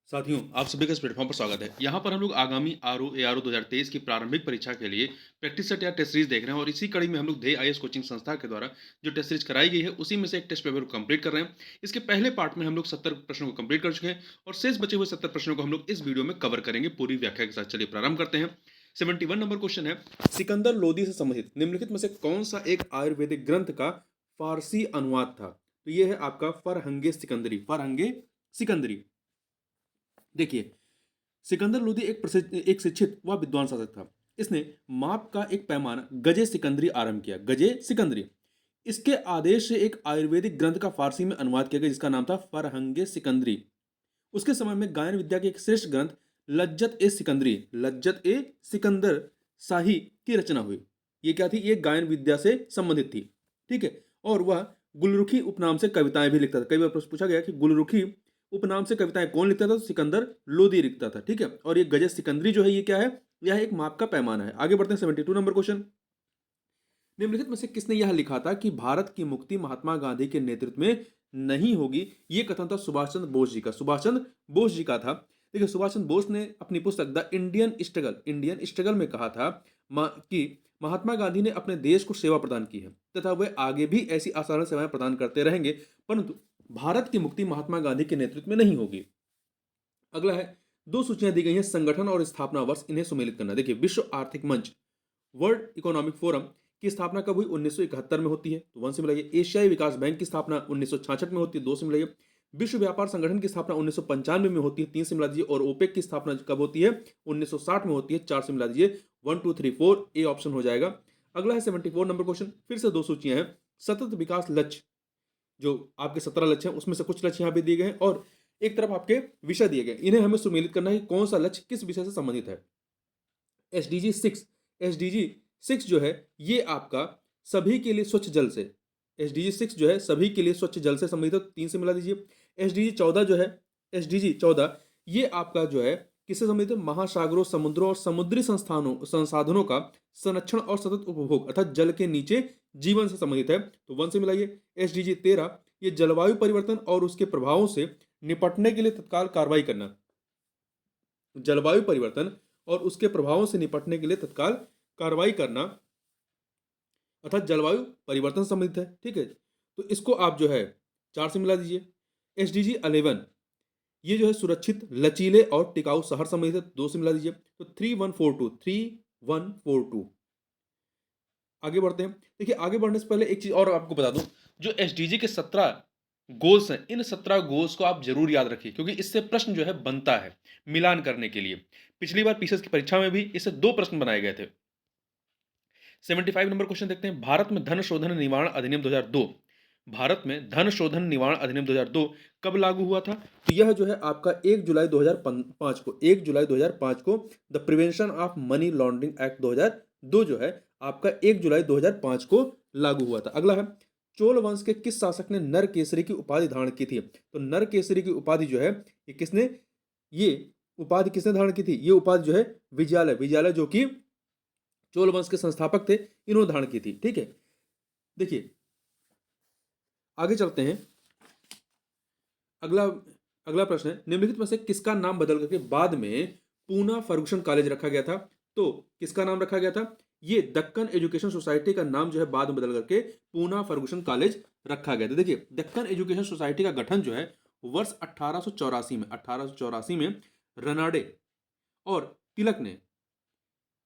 साथियों, आप सभी का इस प्लेटफॉर्म पर स्वागत है। यहाँ पर हम लोग आगामी आरओ एआरओ 2023 की प्रारंभिक परीक्षा के लिए प्रैक्टिस सेट या टेस्ट सीरीज देख रहे हैं और इसी कड़ी में हम लोग ध्येय आईएएस कोचिंग संस्था के द्वारा जो टेस्ट सीरीज कराई गई है उसी में से एक टेस्ट पेपर को कंप्लीट कर रहे हैं। इसके पहले पार्ट में हम लोग 70 प्रश्नों को कंप्लीट कर चुके हैं और शेष बचे हुए 70 प्रश्नों को हम लोग इस वीडियो में कवर करेंगे पूरी व्याख्या के साथ। चलिए प्रारंभ करते हैं। 71 नंबर क्वेश्चन है, सिकंदर लोदी से संबंधित निम्नलिखित में से कौन सा एक आयुर्वेदिक ग्रंथ का फारसी अनुवाद था? तो ये है आपका फरहंगे सिकंदरी। फरहंगे सिकंदरी। देखिए, सिकंदर लोदी एक शिक्षित व विद्वान शासक था। इसने माप का एक पैमाना गजे सिकंदरी आरंभ किया। गजे सिकंदरी इसके आदेश से एक आयुर्वेदिक ग्रंथ का फारसी में अनुवाद किया गया जिसका नाम था फरहंगे सिकंदरी। उसके समय में गायन विद्या के एक श्रेष्ठ ग्रंथ लज्जत ए सिकंदर शाही की रचना हुई। ये क्या थी? ये गायन विद्या से संबंधित थी। ठीक है। और वह गुलरुखी उपनाम से कविताएं भी लिखता था। कई बार प्रश्न पूछा गया कि गुलरुखी उपनाम से कविताएं कौन लिखता था? तो सिकंदर लोदी लिखता था। ठीक है। और ये गजे सिकंदरी जो है ये क्या है? यह एक माप का पैमाना है। आगे बढ़ते हैं 72 नंबर क्वेश्चन। निम्नलिखित में से किसने यह लिखा था कि भारत की मुक्ति महात्मा गांधी के नेतृत्व में नहीं होगी? ये कथन था सुभाष चंद्र बोस जी का। सुभाष चंद्र बोस जी का था। देखिए, सुभाष चंद्र बोस ने अपनी पुस्तक द इंडियन स्ट्रगल में कहा था कि महात्मा गांधी ने अपने देश को सेवा प्रदान की है तथा वे आगे भी ऐसी असाधारण सेवाएं प्रदान करते रहेंगे, परंतु भारत की मुक्ति महात्मा गांधी के नेतृत्व में नहीं होगी। अगला है, दो सूचियां दी गई हैं संगठन और स्थापना वर्ष, इन्हें सुमेलित करना। देखिए, विश्व आर्थिक मंच वर्ल्ड इकोनॉमिक फोरम की स्थापना कब हुई? 1971 में होती है, तो 1 से मिलाइए। एशियाई विकास बैंक की स्थापना 1966 में होती है, 2 से मिलाइए। विश्व व्यापार संगठन की स्थापना 1995 में होती है, 3 से मिला दीजिए। और ओपेक की स्थापना कब होती है? 1960 में होती है, 4 से मिला दीजिए। 1 2 3 4 ए ऑप्शन हो जाएगा। अगला है 74 नंबर क्वेश्चन। फिर से दो सूचियां हैं। सतत विकास लक्ष्य, जो आपके 17 लक्ष्य हैं उसमें से कुछ लक्ष्य यहाँ पे दिए गए हैं और एक तरफ आपके विषय दिए गए। इन्हें हमें सुमेलित करना है कि कौन सा लक्ष्य किस विषय से संबंधित है। एसडीजी 6 जो है ये आपका सभी के लिए स्वच्छ जल से, एसडीजी 6 जो है सभी के लिए स्वच्छ जल से संबंधित है, 3 से मिला दीजिए। एसडीजी 14 जो है, एसडीजी 14 ये आपका जो है किससे संबंधित है? महासागरों, समुद्रों और समुद्री संसाधनों का संरक्षण और सतत उपभोग अर्थात जल के नीचे जीवन से संबंधित है, तो 1 से मिलाइए। एसडीजी 13 ये जलवायु परिवर्तन और उसके प्रभावों से निपटने के लिए तत्काल कार्रवाई करना। जलवायु परिवर्तन और उसके प्रभावों से निपटने के लिए तत्काल कार्रवाई करना अर्थात जलवायु परिवर्तन संबंधित है। ठीक है, तो इसको आप जो है 4 से मिला दीजिए। एसडीजी 11 ये जो है सुरक्षित, लचीले और टिकाऊ शहर संबंधित है, 2 से मिला दीजिए। तो 3142 आगे बढ़ते हैं। देखिए, आगे बढ़ने से पहले एक चीज और आपको बता दूं, जो एसडीजी के 17 गोल्स हैं, इन 17 गोल्स को आप जरूर याद रखिए क्योंकि इससे प्रश्न जो है बनता है मिलान करने के लिए। पिछली बार पीसीएस की परीक्षा में भी इससे 2 प्रश्न बनाए गए थे। 75 नंबर क्वेश्चन देखते हैं। भारत में धन शोधन निवारण अधिनियम 2002, भारत में धन शोधन निवारण अधिनियम 2002 कब लागू हुआ था? तो यह जो है आपका 1 जुलाई 2005 को, 1 जुलाई 2005 को the prevention of money laundering act 2002 जो है आपका 1 जुलाई 2005 को लागू हुआ था। अगला है, चोल वंश के किस शासक ने नर केसरी की उपाधि धारण की थी? तो नर केसरी की उपाधि जो है ये किसने, ये उपाधि किसने धारण की थी? ये उपाधि जो है विजयालय जो कि चोल वंश के संस्थापक थे, इन्होंने धारण की थी। ठीक है, देखिए आगे चलते हैं। अगला अगला प्रश्न है, निम्नलिखित में से किसका नाम बदल करके बाद में पूना फर्गुसन कॉलेज रखा गया था? तो किसका नाम रखा गया था? ये दक्कन एजुकेशन सोसाइटी का नाम जो है बाद में बदल करके पूना फर्गुसन कॉलेज रखा गया था। देखिए, दक्कन एजुकेशन सोसाइटी का गठन जो है वर्ष 1884 में रनाडे और तिलक ने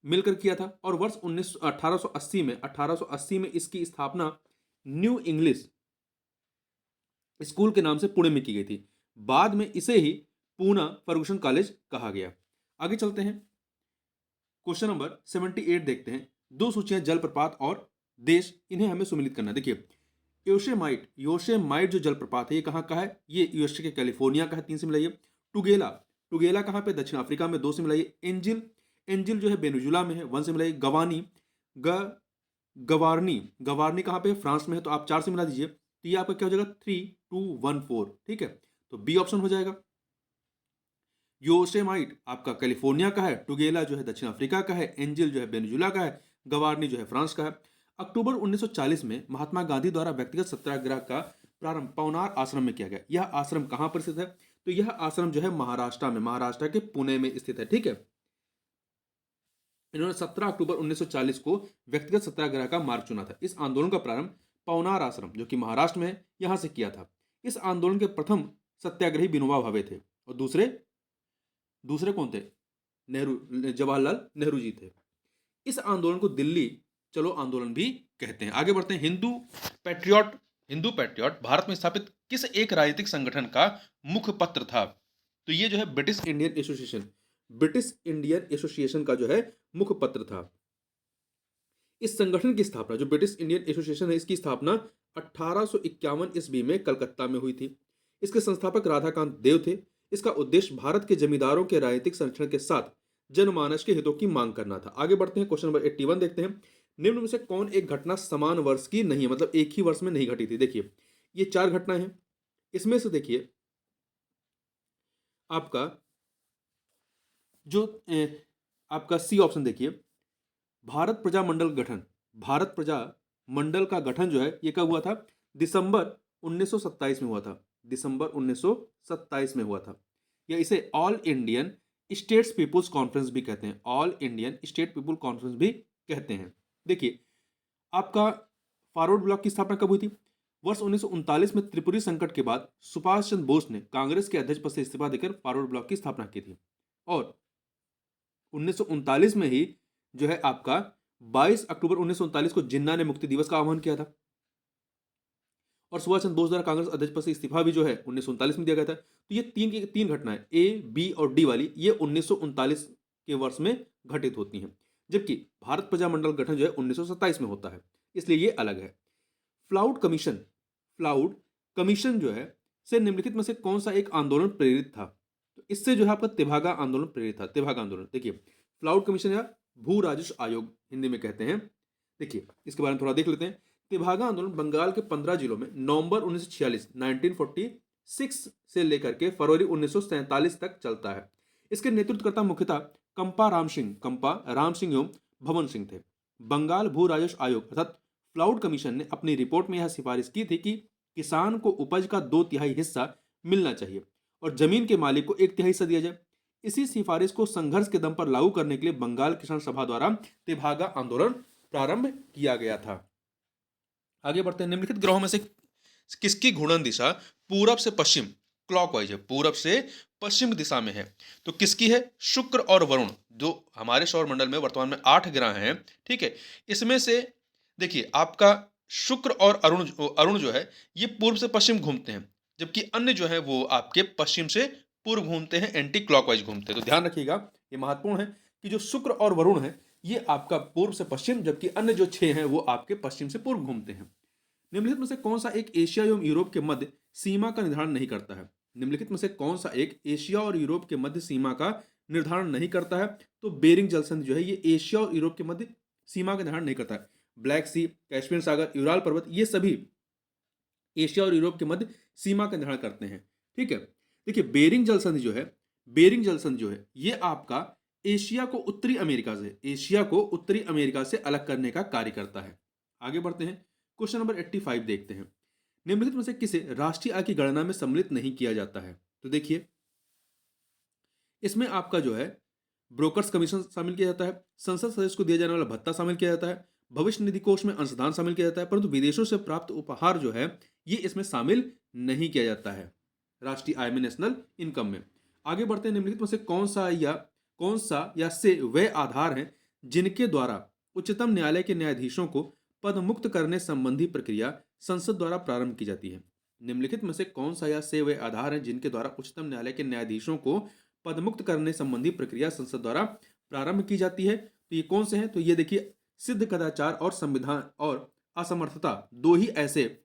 मिलकर किया था और वर्ष 1880 में इसकी स्थापना न्यू इंग्लिश स्कूल के नाम से पुणे में की गई थी। बाद में इसे ही पूना फर्गुसन कॉलेज कहा गया। आगे चलते हैं, क्वेश्चन नंबर 78 देखते हैं। दो सूचियां जलप्रपात और देश, इन्हें हमें सुमेलित करना। देखिए, योसेमाइट जो जलप्रपात है ये कहाँ का है? ये यूएसए के कैलिफोर्निया का है, 3 से मिलाइए। टुगेला कहाँ पे? दक्षिण अफ्रीका में, 2 से मिलाइए। एंजिल जो है वेनेजुला में है, 1 से मिलाइए। गवारनी कहाँ पे है? फ्रांस में है, तो आप 4 से मिला दीजिए। तो ये आपका क्या हो जाएगा? 3214। ठीक है, तो बी ऑप्शन हो जाएगा। योसेमाइट आपका कैलिफोर्निया का है, टुगेला जो है दक्षिण अफ्रीका का है, एंजिल जो है वेनेजुला का है, गवारनी जो है फ्रांस का है। अक्टूबर 1940 में महात्मा गांधी द्वारा व्यक्तिगत सत्याग्रह का प्रारंभ पवनार आश्रम में किया गया। यह आश्रम कहां पर स्थित है? तो यह आश्रम जो है महाराष्ट्र में, महाराष्ट्र के पुणे में स्थित है। ठीक है, इन्होंने 17 अक्टूबर 1940 को व्यक्तिगत सत्याग्रह का मार्ग चुना था। इस आंदोलन का प्रारंभ पवनार आश्रम, जो कि महाराष्ट्र में है, यहां से किया था। इस आंदोलन के प्रथम सत्याग्रही विनोबा भावे थे और दूसरे दूसरे कौन थे? नेहरू, जवाहरलाल नेहरू जी थे। इस आंदोलन को दिल्ली चलो आंदोलन भी कहते हैं। आगे बढ़ते हैं। हिंदू पैट्रियट भारत में स्थापित किस एक राजनीतिक संगठन का मुखपत्र था? तो ये जो है ब्रिटिश इंडियन एसोसिएशन का जो है मुखपत्र था। इस संगठन की स्थापना, जो ब्रिटिश इंडियन एसोसिएशन है, इसकी स्थापना 1851 ईस्वी में कलकत्ता में हुई थी। इसके संस्थापक राधाकांत देव थे। इसका उद्देश्य भारत के जमींदारों के राजनीतिक संरक्षण के साथ जनमानस के हितों की मांग करना था। आगे बढ़ते हैं, क्वेश्चन नंबर 81 देखते हैं। निम्न में से कौन एक घटना समान वर्ष की नहीं है, मतलब एक ही वर्ष में नहीं घटी थी? देखिए, ये 4 घटनाएं हैं। इसमें से देखिए आपका जो आपका सी ऑप्शन देखिए, भारत प्रजा मंडल गठन। भारत प्रजा मंडल का गठन जो है ये कब हुआ था? दिसंबर 1927 में हुआ था। दिसंबर 1927 में हुआ था। या इसे all Indian states peoples conference भी कहते हैं। All Indian state people conference भी कहते हैं। देखिए, आपका फॉरवर्ड ब्लॉक की स्थापना कब हुई थी? वर्ष 1939 में त्रिपुरी संकट के बाद सुभाष चंद्र बोस ने कांग्रेस के अध्यक्ष पद से इस्तीफा देकर फॉरवर्ड ब्लॉक की स्थापना की थी। और 1939 में ही जो है आपका 22 अक्टूबर 1939 को जिन्ना ने मुक्ति दिवस का आह्वान किया था। और सुभाष चंद्र बोस द्वारा कांग्रेस अध्यक्ष पद से इस्तीफा भी जो है 1939 में दिया गया था। तो ये तीन घटनाएं, ए, बी और डी वाली, ये 1939 के वर्ष में घटित होती हैं, जबकि भारत प्रजा मंडल गठन जो है 1927 में होता है, इसलिए ये अलग है। फ्लाउड कमीशन जो है से निम्नलिखित में से कौन सा एक आंदोलन प्रेरित था? तो इससे जो है आपका तेभागा आंदोलन प्रेरित था। तेभागा आंदोलन, देखिए, फ्लाउड कमीशन या भू राजस्व आयोग हिंदी में कहते हैं। देखिए, इसके बारे में थोड़ा देख लेते हैं। तेभागा आंदोलन बंगाल के 15 जिलों में नवंबर 1946 से लेकर के फरवरी 1947 तक चलता है। इसके नेतृत्वकर्ता मुख्यतः कंपा राम सिंह एवं भवन सिंह थे। बंगाल भू राजस्व आयोग अर्थात फ्लाउड कमीशन ने अपनी रिपोर्ट में यह सिफारिश की थी कि किसान को उपज का 2/3 हिस्सा मिलना चाहिए और जमीन के मालिक को 1/3 हिस्सा दिया जाए। इसी सिफारिश को संघर्ष के दम पर लागू करने के लिए बंगाल किसान सभा द्वारा तेभागा आंदोलन प्रारंभ किया गया था। आगे बढ़ते हैं। निम्नलिखित ग्रहों में से किसकी घूर्णन दिशा पूरब से पश्चिम क्लॉकवाइज है? पूरब से पश्चिम दिशा में है। तो किसकी है? शुक्र और वरुण, जो हमारे सौर मंडल में वर्तमान में 8 ग्रह हैं। ठीक है, इसमें से देखिए आपका शुक्र और अरुण जो है ये पूर्व से पश्चिम घूमते हैं, जबकि अन्य जो है वो आपके पश्चिम से पूर्व घूमते हैं, एंटी क्लॉकवाइज घूमते हैं। तो ध्यान रखिएगा, ये महत्वपूर्ण है कि जो शुक्र और वरुण है ये आपका पूर्व से पश्चिम, जबकि अन्य जो 6 हैं वो आपके पश्चिम से पूर्व घूमते हैं। निम्नलिखित में से कौन सा एक एशिया एवं यूरोप के मध्य सीमा का निर्धारण नहीं करता है? निम्नलिखित में से कौन सा एक एशिया और यूरोप के मध्य सीमा का निर्धारण नहीं करता है? तो बेरिंग जलसंधि जो है ये एशिया और यूरोप के मध्य सीमा का निर्धारण नहीं करता है। ब्लैक सी, कैस्पियन सागर, यूराल पर्वत, ये सभी एशिया और यूरोप के मध्य सीमा का निर्धारण करते हैं। ठीक है, देखिए, बेरिंग जलसंधि जो है ये आपका एशिया को उत्तरी अमेरिका से अलग करने का कार्य करता है। आगे बढ़ते हैं। क्वेश्चन नंबर 85 देखते हैं। निम्नलिखित में से किसे राष्ट्रीय आय की गणना में सम्मिलित नहीं किया जाता है? तो देखिए, इसमें आपका जो है ब्रोकर्स कमीशन शामिल किया जाता है, संसद सदस्य को दिया जाने वाला भत्ता शामिल किया जाता है, भविष्य निधि कोष में अंशदान शामिल किया जाता है, परंतु विदेशों से प्राप्त उपहार जो है ये इसमें शामिल नहीं किया जाता है राष्ट्रीय आय में, नेशनल इनकम में। आगे बढ़ते हैं। निम्नलिखित में से कौन सा या से वे आधार हैं जिनके द्वारा उच्चतम न्यायालय के न्यायाधीशों को पद मुक्त करने संबंधी प्रक्रिया संसद द्वारा प्रारंभ की जाती है? निम्नलिखित में से कौन सा या से वे आधार हैं जिनके द्वारा उच्चतम न्यायालय के न्यायाधीशों को पद मुक्त करने संबंधी प्रक्रिया संसद द्वारा प्रारंभ की जाती है? तो ये कौन से हैं? तो ये देखिए, सिद्ध कदाचार और संविधान और असमर्थता, 2 ही ऐसे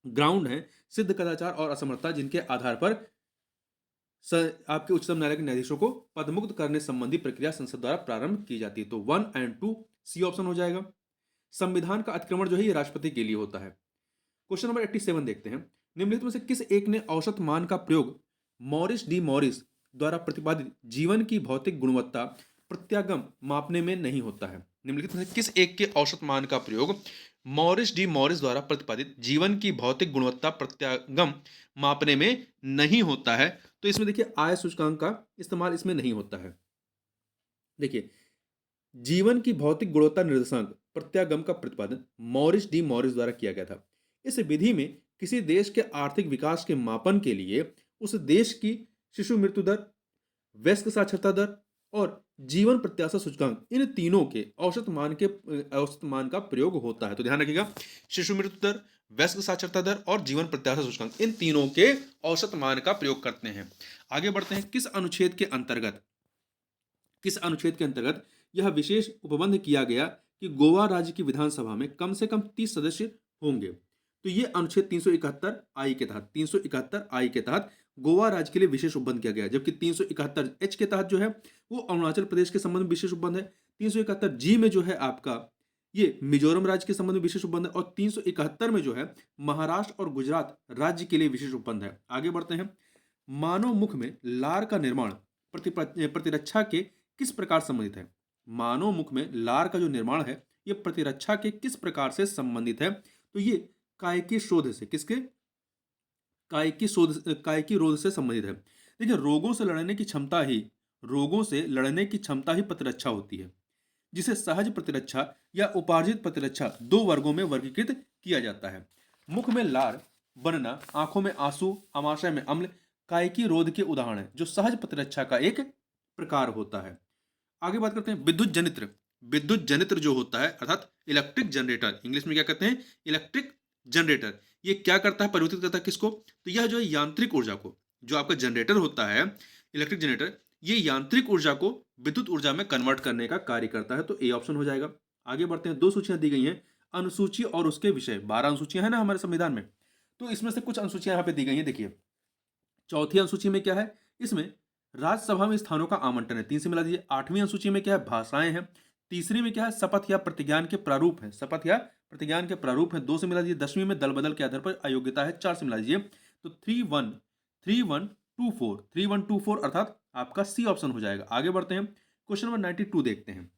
ग्राउंड हैं, सिद्ध कदाचार और असमर्थता, जिनके आधार पर आपके उच्चतम न्यायालय के न्यायाधीशों को पदमुक्त करने संबंधी प्रक्रिया संसद द्वारा प्रारंभ की जाती है। तो 1 और 2 सी ऑप्शन हो जाएगा। संविधान का अतिक्रमण जो है ये राष्ट्रपति के लिए होता है। क्वेश्चन नंबर 87 देखते हैं। निम्नलिखित में से किस एक ने औसत मान का प्रयोग मॉरिस द्वारा प्रतिपादित जीवन की भौतिक गुणवत्ता प्रत्यागम मापने में नहीं होता है? निम्नलिखित में से किस एक के औसत मान का प्रयोग मॉरिस डी मॉरिस द्वारा प्रतिपादित जीवन की भौतिक गुणवत्ता प्रत्यागम मापने में नहीं होता है। तो इसमें देखिए आय सूचकांक का इस्तेमाल इसमें नहीं होता है। देखिए जीवन की भौतिक गुणवत्ता निर्देशांक प्रत्यागम का प्रतिपादन मॉरिस डी मॉरिस द्वारा किया गया था। इस विधि में किसी देश के आर्थिक विकास के मापन के लिए उस देश की शिशु मृत्यु दर, वयस्क साक्षरता दर और जीवन प्रत्याशा सूचकांक, इन तीनों के औसत मान का प्रयोग होता है। तो ध्यान रखिएगा, शिशु मृत्यु दर, वयस्क साक्षरता दर और जीवन प्रत्याशा सूचकांक, इन तीनों के औसत मान का प्रयोग करते हैं। आगे बढ़ते हैं। किस अनुच्छेद के अंतर्गत यह विशेष उपबंध किया गया कि गोवा राज्य की विधानसभा में कम से कम 30 सदस्य होंगे? तो ये अनुच्छेद 371 आई के तहत 371 आई के तहत गोवा राज्य के लिए विशेष उपबंध किया गया है। जबकि 371 एच के तहत जो है वो अरुणाचल प्रदेश के संबंध में विशेष उपबंध है। 371 जी में जो है आपका ये मिजोरम राज्य के संबंध में विशेष उपबंध है। और 371 में जो है महाराष्ट्र और गुजरात राज्य के लिए विशेष उपबंध है। आगे बढ़ते हैं। मानव मुख में लार का निर्माण प्रतिरक्षा के किस प्रकार संबंधित है? मानव मुख में लार का जो निर्माण है ये प्रतिरक्षा के किस प्रकार से संबंधित है? तो ये कायिकी शोध से, किसके? कायिकी रोध से संबंधित है। देखिए रोगों से लड़ने की क्षमता ही प्रतिरक्षा होती है, जिसे सहज प्रतिरक्षा या उपार्जित प्रतिरक्षा दो वर्गों में वर्गीकृत किया जाता है। मुख में लार बनना, आंखों में आंसू, आमाशय में अम्ल कायिकी रोध के उदाहरण है, जो सहज प्रतिरक्षा का एक प्रकार होता है। आगे बात करते हैं विद्युत जनित्र जो होता है अर्थात इलेक्ट्रिक जनरेटर, इंग्लिश में क्या कहते हैं? Electric generator. ये क्या करता है? परिवर्तित करता है किसको? तो यह जो है यांत्रिक ऊर्जा को, जो आपका जनरेटर होता है इलेक्ट्रिक जनरेटर, ये यांत्रिक ऊर्जा को विद्युत ऊर्जा में कन्वर्ट करने का कार्य करता है। तो ए ऑप्शन हो जाएगा। आगे बढ़ते हैं। 2 सूचियां दी गई हैं, अनुसूची और उसके विषय। 12 अनुसूचियां हैं ना हमारे संविधान में, तो इसमें से कुछ अनुसूचियां यहाँ पे दी गई हैं। देखिए चौथी अनुसूची में क्या है? इसमें राज्यसभा में स्थानों का आवंटन है, 3 से मिला दीजिए। 8वीं अनुसूची में क्या है? भाषाएं हैं। तीसरी में क्या है? शपथ या प्रतिज्ञान के प्रारूप है, शपथ या प्रतिज्ञान के प्रारूप है, 2 से मिला दीजिए। 10वीं में दल बदल के आधार पर अयोग्यता है, 4 से मिला दीजिए। तो 3124 अर्थात आपका सी ऑप्शन हो जाएगा। आगे बढ़ते हैं। क्वेश्चन नंबर 92 देखते हैं।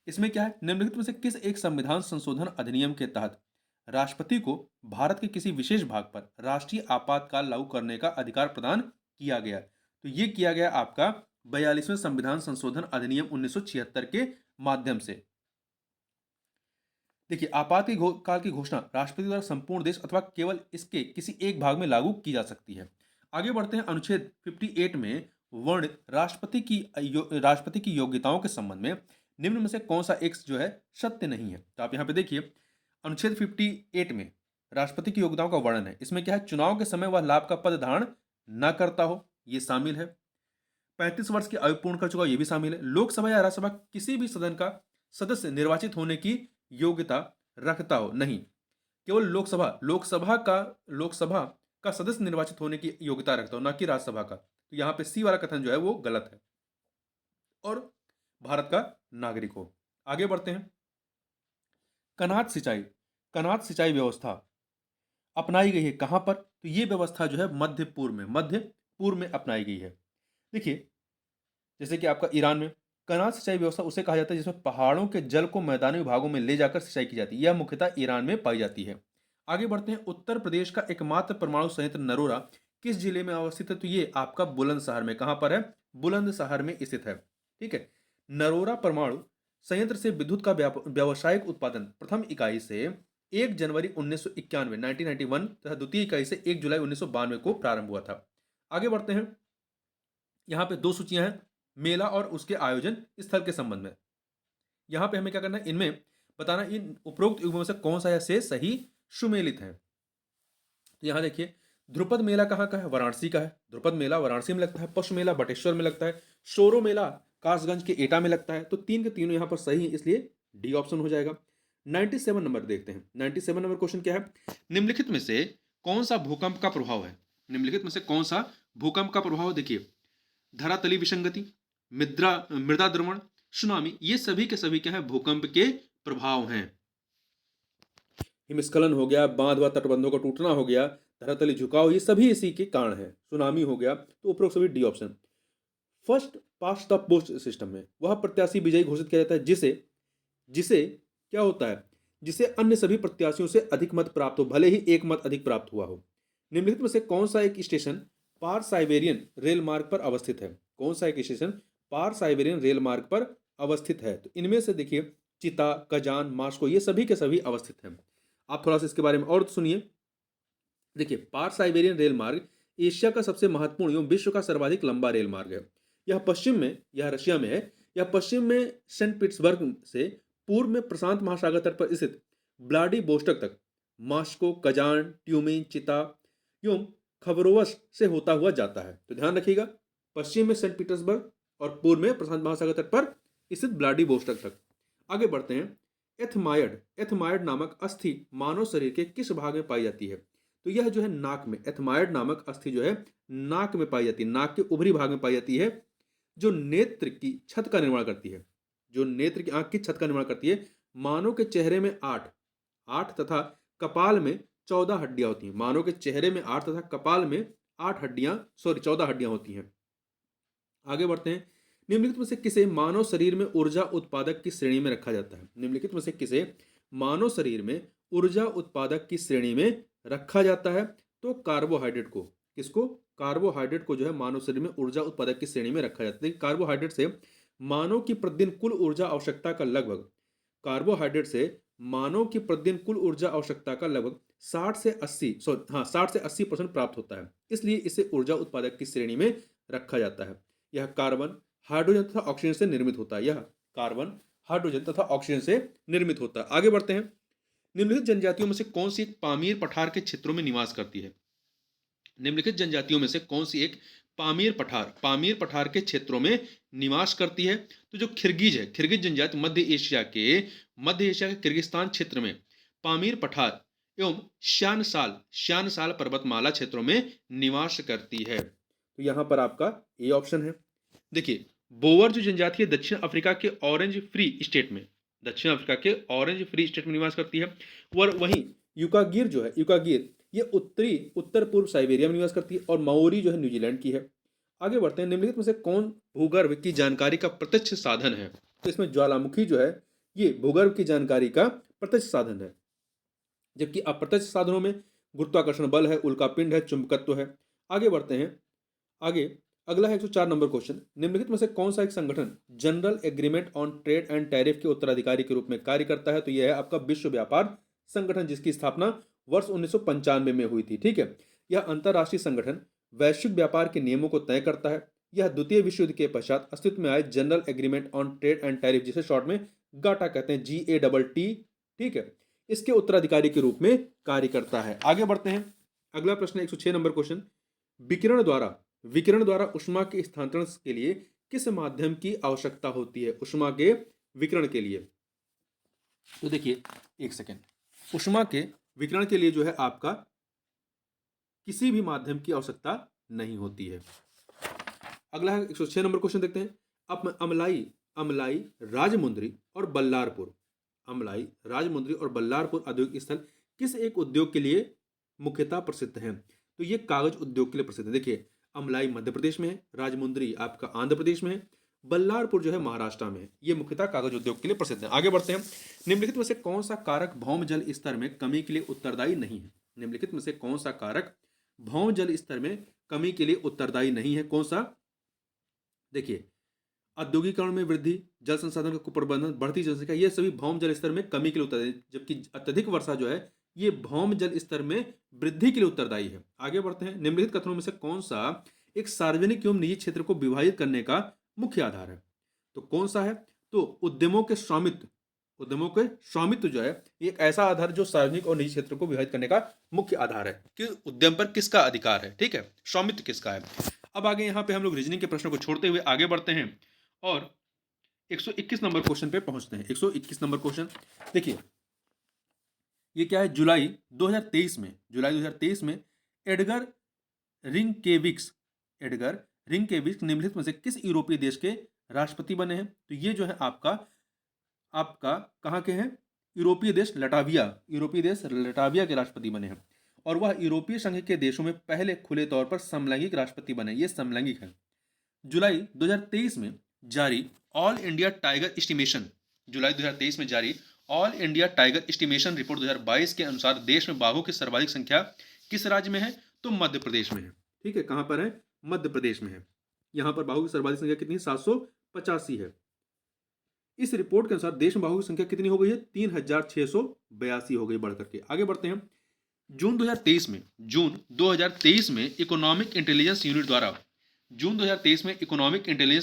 इसमें क्या है? निम्नलिखित में से किस एक संविधान संशोधन अधिनियम के तहत राष्ट्रपति को भारत के किसी विशेष भाग पर राष्ट्रीय आपातकाल लागू करने का अधिकार प्रदान किया गया? तो ये किया गया आपका 42वें संविधान संशोधन अधिनियम 1976 के माध्यम से। देखिए आपातकाल की घोषणा राष्ट्रपति द्वारा संपूर्ण देश अथवा केवल इसके किसी एक भाग में लागू की जा सकती है। आगे बढ़ते हैं। अनुच्छेद 58 में वर्णित राष्ट्रपति की योग्यताओं के संबंध में निम्न में से कौन सा एक जो है सत्य नहीं है? तो आप यहाँ पे देखिए अनुच्छेद 58 में राष्ट्रपति की योग्यताओं का वर्णन है। इसमें क्या है? चुनाव के समय वह लाभ का पद धारण न करता हो, ये शामिल है। 35 वर्ष की आयु पूर्ण कर चुका, ये भी शामिल है। लोकसभा या राज्यसभा किसी भी सदन का सदस्य निर्वाचित होने की योग्यता रखता हो, नहीं। केवल लोकसभा का सदस्य निर्वाचित होने की योग्यता रखता हो, ना कि राज्यसभा का। तो यहाँ पे सी वाला कथन जो है वो गलत है। और भारत का नागरिक हो। आगे बढ़ते हैं। कनात सिंचाई व्यवस्था अपनाई गई है कहां पर? तो ये व्यवस्था जो है मध्य पूर्व में अपनाई गई है। देखिए जैसे कि आपका ईरान में कनात सिंचाई व्यवस्था उसे कहा जाता है जिसमें पहाड़ों के जल को मैदानी भागों में ले जाकर सिंचाई की जाती है। यह मुख्यतः ईरान में पाई जाती है। आगे बढ़ते हैं। उत्तर प्रदेश का एकमात्र परमाणु संयंत्र नरोरा किस जिले में अवस्थित है? तो ये आपका बुलंदशहर में। कहां पर है? बुलंदशहर में स्थित है। ठीक है। नरोरा परमाणु संयंत्र से विद्युत का व्यावसायिक उत्पादन प्रथम इकाई से 1 जनवरी 1991 1991 तथा द्वितीय इकाई से 1 जुलाई 1992 को प्रारंभ हुआ था। आगे बढ़ते हैं। यहाँ पे 2 सूचियां हैं मेला और उसके आयोजन स्थल के संबंध में। यहाँ पे हमें क्या करना है? इनमें बताना इन उपरोक्त युगों में से कौन सा से सही सुमेलित है। तो यहाँ देखिए ध्रुपद मेला कहाँ का है? वाराणसी का है। ध्रुपद मेला वाराणसी में लगता है। पशु मेला बटेश्वर में लगता है। शोरो मेला कासगंज के एटा में लगता है। तो 3 के तीनों यहाँ पर सही है, इसलिए डी ऑप्शन हो जाएगा। 97 नंबर देखते हैं। 97 नंबर क्वेश्चन क्या है? निम्नलिखित में से कौन सा भूकंप का प्रभाव है? निम्नलिखित में से कौन सा भूकंप का प्रभाव? देखिए धरातली विसंगति, मृदा द्रवण, सुनामी, ये सभी के सभी क्या है? भूकंप के प्रभाव हैं। हिमस्खलन हो गया, बांध व तटबंधों का टूटना हो गया, धरातली झुकाव, ये सभी इसी के कारण है। सुनामी हो गया। तो उपरोक्त सभी D option. First past the post system में वह प्रत्याशी विजयी घोषित किया जाता है जिसे क्या होता है? जिसे अन्य सभी प्रत्याशियों से अधिक मत प्राप्त हो, भले ही एक मत अधिक प्राप्त हुआ हो। निम्नलिखित में से कौन सा एक स्टेशन पार साइबेरियन रेल मार्ग पर अवस्थित है? कौन सा एक स्टेशन पार साइबेरियन रेल मार्ग पर अवस्थित है? तो इनमें से देखिए चिता, कजान, मास्को, ये सभी के सभी अवस्थित हैं। आप थोड़ा सा इसके बारे में और सुनिए। देखिए, पार साइबेरियन रेल मार्ग एशिया का सबसे महत्वपूर्ण एवं विश्व का सर्वाधिक लंबा रेल मार्ग है। यह पश्चिम में, यह रशिया में है। यह पश्चिम में सेंट पीटर्सबर्ग से पूर्व में प्रशांत महासागर तट पर स्थित व्लादिवोस्टोक तक मॉस्को, कजान, ट्यूमेन, चिता एवं खबरोवस्क से होता हुआ जाता है। तो ध्यान रखिएगा, पश्चिम में सेंट पीटर्सबर्ग और पूर्व में प्रशांत महासागर तट पर स्थित व्लादिवोस्टोक तक। आगे बढ़ते हैं। एथमायड, एथमायड नामक अस्थि मानव शरीर के किस भाग में पाई जाती है? तो यह जो है नाक में, एथमायड नामक अस्थि जो है नाक में पाई जाती है, नाक के ऊपरी भाग में पाई जाती है, जो नेत्र की छत का निर्माण करती है, जो नेत्र की आंख की छत का निर्माण करती है। मानव के चेहरे में 8 तथा कपाल में 14 हड्डियां होती हैं। मानव के चेहरे में 8 तथा कपाल में 14 हड्डियां होती हैं। आगे बढ़ते हैं। निम्नलिखित में से किसे मानव शरीर में ऊर्जा उत्पादक की श्रेणी में रखा जाता है? निम्नलिखित में से किसे मानव शरीर में ऊर्जा उत्पादक की श्रेणी में रखा जाता है? तो कार्बोहाइड्रेट को। किसको? कार्बोहाइड्रेट को जो है मानव शरीर में ऊर्जा उत्पादक की श्रेणी में रखा जाता है। कार्बोहाइड्रेट से मानव की प्रतिदिन कुल ऊर्जा आवश्यकता का लगभग, कार्बोहाइड्रेट से मानव की प्रतिदिन कुल ऊर्जा आवश्यकता का लगभग 60 से 80% प्राप्त होता है। इसलिए इसे ऊर्जा उत्पादक की श्रेणी में रखा जाता है। यह कार्बन, हाइड्रोजन तथा ऑक्सीजन से निर्मित होता है। यह कार्बन, हाइड्रोजन तथा ऑक्सीजन से निर्मित होता है। आगे बढ़ते हैं। निम्नलिखित जनजातियों में से कौन सी एक पामीर पठार के क्षेत्रों में निवास करती है? निम्नलिखित जनजातियों में से कौन सी एक पामीर पठार के क्षेत्रों में निवास करती है? तो जो खिरगिज है, खिरगिज जनजाति मध्य एशिया के किर्गिस्तान क्षेत्र में पामीर पठार एवं श्यानसाल पर्वतमाला क्षेत्रों में निवास करती है। तो यहां पर आपका ए ऑप्शन है। देखिए, बोवर जो जनजाति है दक्षिण अफ्रीका के ऑरेंज फ्री स्टेट में, निवास करती है। और वहीं युकागिर जो है, ये उत्तर पूर्व साइबेरिया में निवास करती है। और माओरी जो है न्यूजीलैंड की है। आगे बढ़ते हैं। निम्नलिखित में से कौन भूगर्भ की जानकारी का प्रत्यक्ष साधन है? तो इसमें ज्वालामुखी जो है ये भूगर्भ की जानकारी का प्रत्यक्ष साधन है। जबकि अप्रत्यक्ष साधनों में गुरुत्वाकर्षण बल है, उल्कापिंड है, चुंबकत्व है। आगे बढ़ते हैं। आगे अगला है 104 नंबर क्वेश्चन। निम्नलिखित में से कौन सा एक संगठन general agreement on trade and tariff के उत्तराधिकारी के रूप में कार्य करता है? तो यह है आपका विश्व व्यापार संगठन, जिसकी स्थापना वर्ष 1995 में हुई थी। ठीक है, यह अंतरराष्ट्रीय संगठन वैश्विक व्यापार के नियमों को तय करता है। यह द्वितीय विश्व युद्ध के पश्चात अस्तित्व में आए general agreement on trade and tariff, जिसे शॉर्ट में गाटा कहते हैं, GATT, ठीक है, इसके उत्तराधिकारी के रूप में कार्य करता है। आगे बढ़ते हैं। अगला प्रश्न 106 नंबर क्वेश्चन। विकिरण द्वारा ऊष्मा के स्थानांतरण के लिए किस माध्यम की आवश्यकता होती है? ऊष्मा के विकिरण के लिए, तो देखिए एक सेकेंड, ऊष्मा के विकिरण के लिए जो है आपका किसी भी माध्यम की आवश्यकता नहीं होती है। अगला है 106 नंबर क्वेश्चन देखते हैं। अब अमलाई, राजमुंद्री और बल्लारपुर औद्योगिक स्थल किस एक उद्योग के लिए मुख्यतः प्रसिद्ध हैं? तो ये कागज उद्योग के लिए प्रसिद्ध है। देखिए, अमलाई मध्य प्रदेश में है, राजमुंद्री आपका आंध्र प्रदेश में है, बल्लारपुर जो है महाराष्ट्र में है। ये मुख्यतः कागज उद्योग के लिए प्रसिद्ध है। आगे बढ़ते हैं। निम्नलिखित में से कौन सा कारक भौम जल स्तर में कमी के लिए उत्तरदायी नहीं है? निम्नलिखित में से कौन सा कारक भौम जल स्तर में कमी के लिए उत्तरदायी नहीं है? कौन सा? देखिए, औद्योगिकरण में वृद्धि, जल संसाधन का कुप्रबंधन, बढ़ती जनसंख्या, ये सभी भौम जल स्तर में कमी के लिए उत्तरदायी, जबकि अत्यधिक वर्षा जो है ये भौम जल स्तर में वृद्धि के लिए उत्तरदायी है। आगे बढ़ते हैं। निम्नलिखित कथनों में से कौन सा एक सार्वजनिक एवं निजी क्षेत्र को विभाजित करने का मुख्य आधार है? तो कौन सा है? तो उद्यमों के स्वामित्व जो है एक ऐसा आधार जो सार्वजनिक और निजी क्षेत्र को विभाजित करने का मुख्य आधार है कि उद्यम पर किसका अधिकार है। ठीक है, स्वामित्व किसका है। अब आगे यहाँ पे हम लोग रीजनिंग के प्रश्नों को छोड़ते हुए आगे बढ़ते हैं और 121 नंबर क्वेश्चन पे पहुंचते हैं। 121 नंबर क्वेश्चन देखिए, ये क्या है? जुलाई 2023 में एडगर रिंकेविक्स निम्नलिखित में से किस यूरोपीय देश के राष्ट्रपति बने हैं? तो ये जो है आपका कहाँ के हैं? यूरोपीय देश लटाविया के राष्ट्रपति बने हैं। और वह यूरोपीय संघ के देशों में पहले खुले तौर पर समलैंगिक राष्ट्रपति बने। ये समलैंगिक है। जुलाई 2023 में जारी all India tiger all India tiger estimation report 2022 के अनुसार देश में बाघों की सर्वाधिक संख्या किस राज्य में है? तो मध्य प्रदेश में है। ठीक है, कहां पर है? मध्य प्रदेश में है। यहां पर बाघों की सर्वाधिक संख्या कितनी? 785 है। इस रिपोर्ट के अनुसार देश में बाघों की संख्या कितनी हो गई है? 3682 हो गई, बढ़कर के। आगे बढ़ते हैं। जून 2023 में इकोनॉमिक इंटेलिजेंस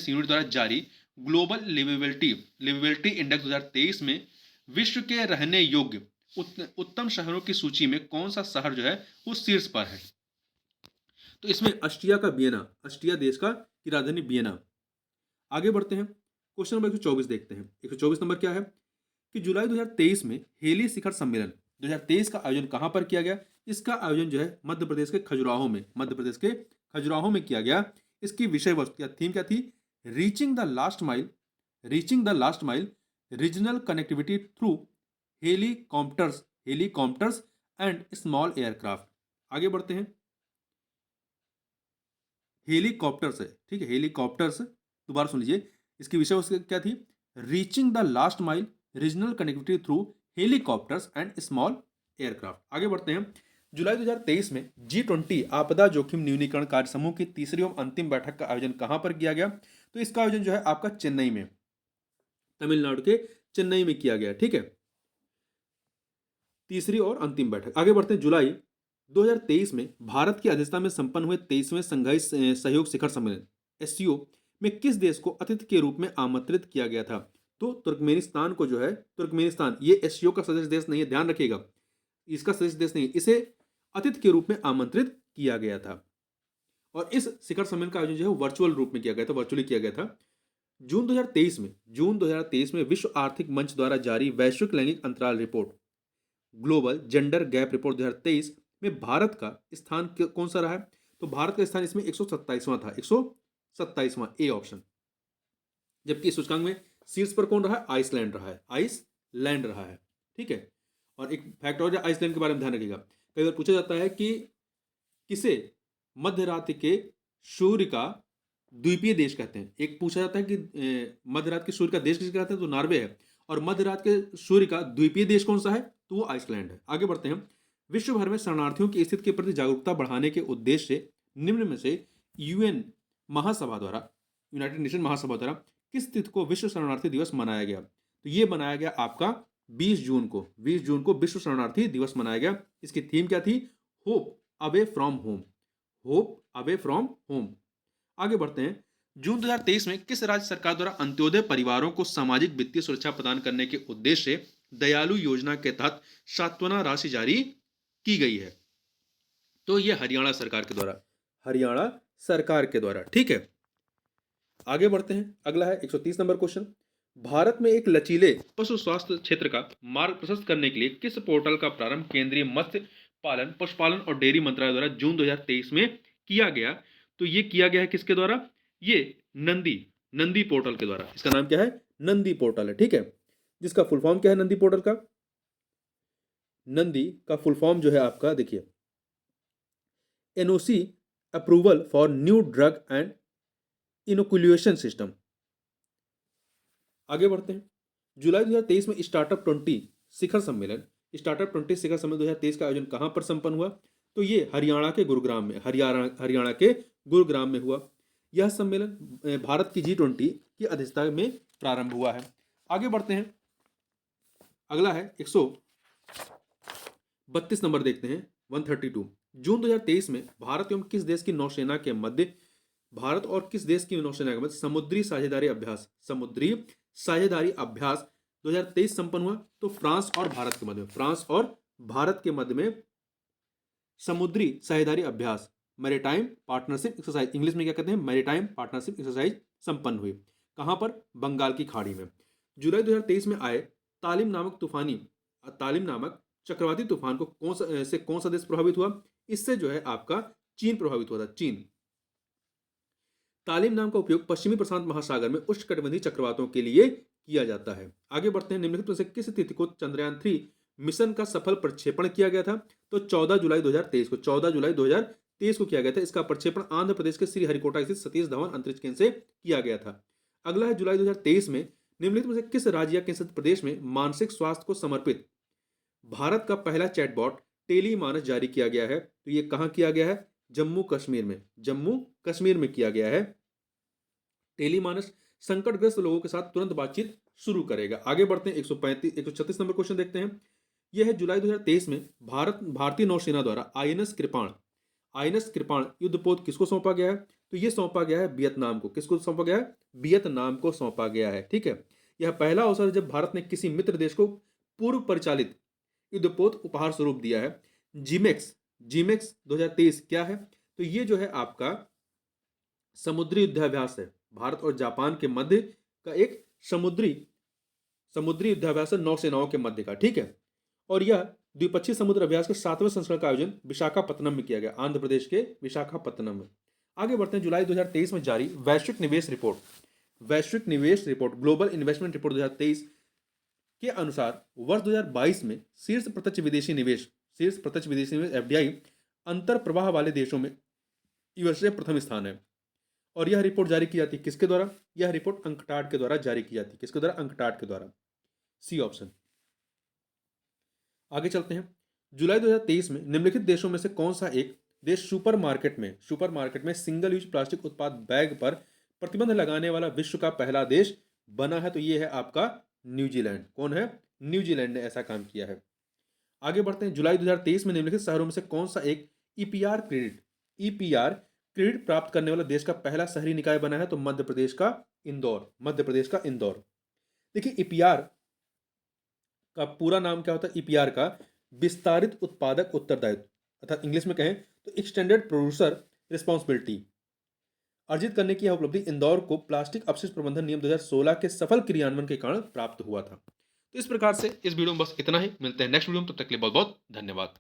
यूनिट द्वारा जारी ग्लोबल लिवेबिलिटी इंडेक्स 2023 में विश्व के रहने योग्य उत्तम शहरों की सूची में कौन सा शहर जो है वो शीर्ष पर है? तो इसमें ऑस्ट्रिया का वियना, ऑस्ट्रिया देश का की राजधानी वियना। आगे बढ़ते हैं, क्वेश्चन नंबर 124 देखते हैं। 124 नंबर क्या है कि जुलाई 2023 में हेली शिखर सम्मेलन 2023 का आयोजन कहां पर किया गया? इसका आयोजन जो है मध्य प्रदेश के खजुराहो में किया गया। इसकी विषय वस्तु या थीम क्या थी? Reaching the last mile regional connectivity through helicopters and small aircraft. आगे बढ़ते हैं। हेलीकॉप्टर्स है, ठीक है, हेलीकॉप्टर्स, दोबारा सुन लीजिए। इसकी विषय वस्तु क्या थी? Reaching the last mile regional connectivity through helicopters and small aircraft. आगे बढ़ते हैं। जुलाई 2023 में G20 आपदा जोखिम न्यूनीकरण कार्य समूह की तीसरी और अंतिम बैठक का आयोजन कहां पर किया गया? तो इसका आयोजन जो है आपका चेन्नई में, तमिलनाडु के चेन्नई में किया गया। ठीक है, तीसरी और अंतिम बैठक। आगे बढ़ते हैं। जुलाई 2023 में भारत की अध्यक्षता में संपन्न हुए 23वें संघाई सहयोग शिखर सम्मेलन SCO में किस देश को अतिथि के रूप में आमंत्रित किया गया था? तो तुर्कमेनिस्तान को जो है, तुर्कमेनिस्तान, ये SCO का सदस्य देश नहीं है, ध्यान रखिएगा, इसका सदस्य देश नहीं है, इसे अतिथि के रूप में आमंत्रित किया गया था। और इस शिखर सम्मेलन का आयोजन जो है वर्चुअल रूप में किया गया था, वर्चुअली किया गया था। जून 2023 में विश्व आर्थिक मंच द्वारा जारी वैश्विक लैंगिक अंतराल report global gender gap report 2023 में भारत का स्थान कौन सा रहा है? तो भारत का स्थान इसमें 127वां था, 127वां, ए ऑप्शन। जबकि इस सूचकांक में शीर्ष पर कौन रहा है? आइसलैंड रहा है। ठीक है, और एक फैक्ट और आइसलैंड के बारे में ध्यान रखिएगा। कई बार पूछा जाता है कि किसे मध्य रात्रि के सूर्य का द्वीपीय देश कहते हैं। एक पूछा जाता है कि मध्य रात के सूर्य का देश किसे कहते हैं? तो नॉर्वे है। और मध्य रात के सूर्य का द्वीपीय देश कौन सा है? तो वो आइसलैंड है। आगे बढ़ते हैं। विश्व भर में शरणार्थियों की स्थिति के प्रति जागरूकता बढ़ाने के उद्देश्य से निम्न में से यूनाइटेड नेशन महासभा द्वारा किस तिथि को विश्व शरणार्थी दिवस मनाया गया? तो ये मनाया गया आपका 20 जून को विश्व शरणार्थी दिवस मनाया गया। इसकी थीम क्या थी? Hope away from home. आगे बढ़ते हैं। जून 2023 में किस राज्य सरकार द्वारा अंत्योदय परिवारों को सामाजिक वित्तीय सुरक्षा प्रदान करने के उद्देश्य से दयालु योजना के तहत सांत्वना राशि जारी की गई है? तो यह हरियाणा सरकार के द्वारा। ठीक है, आगे बढ़ते हैं। अगला है 130 नंबर क्वेश्चन। भारत में एक लचीले पशु स्वास्थ्य क्षेत्र का मार्ग प्रशस्त करने के लिए किस पोर्टल का प्रारंभ केंद्रीय मत्स्य पालन, पशुपालन और डेयरी मंत्रालय द्वारा जून 2023 में किया गया? तो ये किया गया है किसके द्वारा? ये नंदी पोर्टल के द्वारा। इसका नाम क्या है? नंदी पोर्टल है। ठीक है, जिसका फुल फॉर्म क्या है नंदी पोर्टल का? नंदी का फुल फॉर्म जो है आपका, देखिए, NOC approval for new drug and inoculation system. आगे बढ़ते हैं। जुलाई 2023 में स्टार्टअप 20 शिखर सम्मेलन 2023 का आयोजन कहां पर संपन्न हुआ? तो ये हरियाणा के गुरुग्राम में हुआ। यह सम्मेलन भारत की G20 की अध्यक्षता में प्रारंभ हुआ है। आगे बढ़ते हैं। अगला है 132 नंबर देखते हैं, 132। जून 2023 में भारत और किस देश की नौसेना के मध्य समुद्री साझेदारी अभ्यास 2023 संपन्न हुआ? तो फ्रांस और भारत के मध्य में समुद्री साझेदारी अभ्यास, मैरीटाइम पार्टनरशिप एक्सरसाइज, इंग्लिश में क्या कहते हैं? मैरीटाइम पार्टनरशिप एक्सरसाइज संपन्न हुई। कहां पर? बंगाल की खाड़ी में। जुलाई 2023 में आए तालिम नामक चक्रवाती तूफान को कौन सा देश प्रभावित हुआ? इससे जो है आपका चीन प्रभावित हुआ था, चीन। तालिम नाम का उपयोग पश्चिमी प्रशांत महासागर में उष्णकटिबंधीय चक्रवातों के लिए किया जाता है। आगे बढ़ते हैं। निम्नलिखित में से किस तिथि को चंद्रयान 3 मिशन का सफल प्रक्षेपण किया गया था? तो 14 जुलाई 2023 को किया गया था। इसका प्रक्षेपण आंध्र प्रदेश के श्रीहरिकोटा स्थित सतीश धवन अंतरिक्ष केंद्र से किया गया था। अगला है जुलाई 2023 में निम्नलिखित में से किस राज्य या किस प्रदेश में मानसिक स्वास्थ्य को समर्पित भारत का पहला चैटबॉट टेलीमानस जारी किया गया है? तो ये कहाँ किया गया है? जम्मू कश्मीर में। जम्मू कश्मीर में किया गया है। टेलीमानस संकटग्रस्त लोगों के साथ तुरंत बातचीत शुरू करेगा। आगे बढ़ते हैं, 136 नंबर क्वेश्चन देखते हैं। यह है जुलाई 2023 में भारतीय नौसेना द्वारा आईएनएस कृपाण युद्धपोत किसको सौंपा गया है? तो यह सौंपा गया है वियतनाम को। किसको सौंपा गया है? वियतनाम को सौंपा गया है। ठीक है, यह पहला अवसर है जब भारत ने किसी मित्र देश को पूर्व परिचालित युद्धपोत उपहार स्वरूप दिया है। जीमेक्स जीमेक्स 2023 क्या है? तो ये जो है आपका समुद्री युद्धाभ्यास है। भारत और जापान के मध्य का एक समुद्री युद्धाभ्यास है, नौसेनाओं के मध्य का। ठीक है, और यह द्विपक्षीय समुद्र अभ्यास के 7वें संस्करण का आयोजन विशाखापत्तनम में किया गया, आंध्र प्रदेश के विशाखापत्तनम में। आगे बढ़ते हैं, जुलाई 2023 में जारी वैश्विक निवेश रिपोर्ट ग्लोबल इन्वेस्टमेंट रिपोर्ट 2023 के अनुसार वर्ष 2022 में शीर्ष प्रत्यक्ष विदेशी निवेश एफडीआई अंतर प्रवाह वाले देशों में यूएसए प्रथम स्थान है। और यह रिपोर्ट जारी की जाती है किसके द्वारा? यह रिपोर्ट अंकटाड के द्वारा जारी की जाती है। किसके द्वारा? अंकटाड के द्वारा। C option. आगे चलते हैं, जुलाई 2023 में निम्नलिखित देशों में से कौन सा एक देश सुपरमार्केट में सिंगल यूज प्लास्टिक उत्पाद बैग पर प्रतिबंध लगाने वाला विश्व का पहला देश बना है? तो यह है आपका न्यूजीलैंड। कौन है? न्यूजीलैंड ने ऐसा काम किया है। आगे बढ़ते हैं, जुलाई 2023 में निम्नलिखित शहरों में से कौन सा एक ईपीआर क्रेडिट प्राप्त करने वाला देश का पहला शहरी निकाय बना है? तो मध्य प्रदेश का इंदौर। देखिए, ईपीआर का पूरा नाम क्या होता है? ईपीआर का विस्तारित उत्पादक उत्तरदायित्व, अर्थात इंग्लिश में कहें तो एक्सटेंडेड प्रोड्यूसर रिस्पॉन्सिबिलिटी अर्जित करने की यह उपलब्धि इंदौर को प्लास्टिक अपशिष्ट प्रबंधन नियम 2016 के सफल क्रियान्वयन के कारण प्राप्त हुआ था। तो इस प्रकार से इस वीडियो में बस इतना ही। मिलते हैं नेक्स्ट वीडियो में, तब तक के लिए बहुत बहुत धन्यवाद।